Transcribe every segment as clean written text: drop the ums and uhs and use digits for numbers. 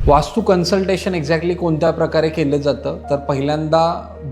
वास्तू consultation exactly कोणत्या प्रकारे केलं जातं, तर पहिल्यांदा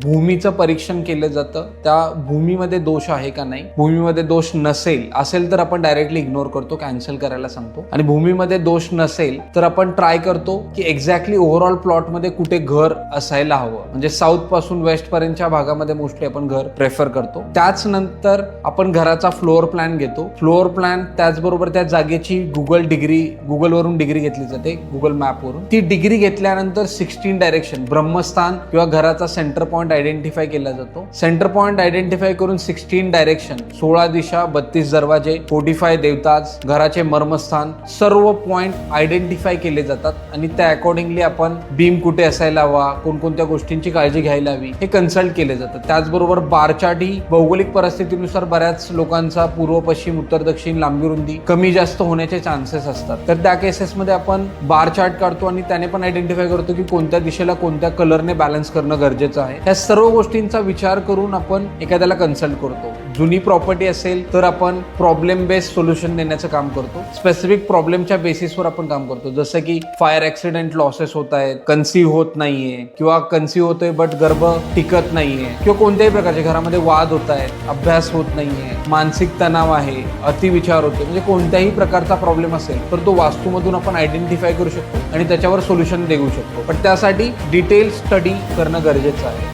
भूमीचं परीक्षण केलं जातं. त्या भूमीमध्ये दोष आहे का नाही. भूमीमध्ये दोष असेल तर आपण डायरेक्टली इग्नोर करतो, कॅन्सल करायला सांगतो. आणि भूमीमध्ये दोष नसेल तर आपण ट्राय करतो की एक्झॅक्टली ओव्हरऑल प्लॉटमध्ये कुठे घर असायला हवं. म्हणजे साऊथ पासून वेस्ट पर्यंतच्या भागामध्ये मोस्टली आपण घर प्रेफर करतो. त्याच नंतर आपण घराचा फ्लोअर प्लॅन घेतो. फ्लोअर प्लॅन त्याचबरोबर त्या जागेची गुगलवरून डिग्री घेतली जाते, गुगल मॅपवरून. ती डिग्री घेतल्यानंतर 16 डायरेक्शन ब्रह्मस्थान किंवा घराचा सेंटर पॉइंट आयडेंटिफाय केला जातो. सेंटर पॉइंट आयडेंटिफाय करून 16 डायरेक्शन, 16 दिशा, 32 दरवाजे, 45 देवताज, घराचे मर्मस्थान, सर्व पॉइंट आयडेंटिफाय केले जातात आणि त्या अकॉर्डिंगली आपण बीम कुठे असायला हवा, कोणकोणत्या गोष्टींची काळजी घ्यायला हवी हे कन्सल्ट केले जातं. त्याचबरोबर बार चार्ट ही भौगोलिक परिस्थितीनुसार बऱ्याच लोकांचा पूर्व पश्चिम उत्तर दक्षिण लांबी रुंदी कमी जास्त होण्याचे चान्सेस असतात. तर त्या केसेसमध्ये आपण बार चार्ट काढतो आणि त्याने पण आयडेंटिफाय करतो की कोणत्या दिशेला कोणत्या कलरने बॅलन्स करणं गरजेचं आहे. या सर्व गोष्टींचा विचार करून आपण एखाद्याला कन्सल्ट करतो. जुनी प्रॉपर्टी असेल तर आपण प्रॉब्लेम बेस्ड सोल्युशन देण्याचं काम करतो. स्पेसिफिक प्रॉब्लेमच्या बेसिसवर आपण काम करतो. जसं की फायर ऍक्सिडेंट लॉसेस होत आहेत, कन्सीव्ह होत नाहीये किंवा कन्सीव्ह होतोय बट गर्भ टिकत नाहीये किंवा कोणत्याही प्रकारचे घरामध्ये वाद होत आहेत, अभ्यास होत नाहीये, मानसिक तणाव आहे, अतिविचार होते, म्हणजे कोणत्याही प्रकारचा प्रॉब्लेम असेल तर तो वास्तूमधून आपण आयडेंटिफाय करू शकतो आणि त्याच्यावर सोल्युशन देऊ शकतो. पण त्यासाठी डिटेल स्टडी करणं गरजेचं आहे.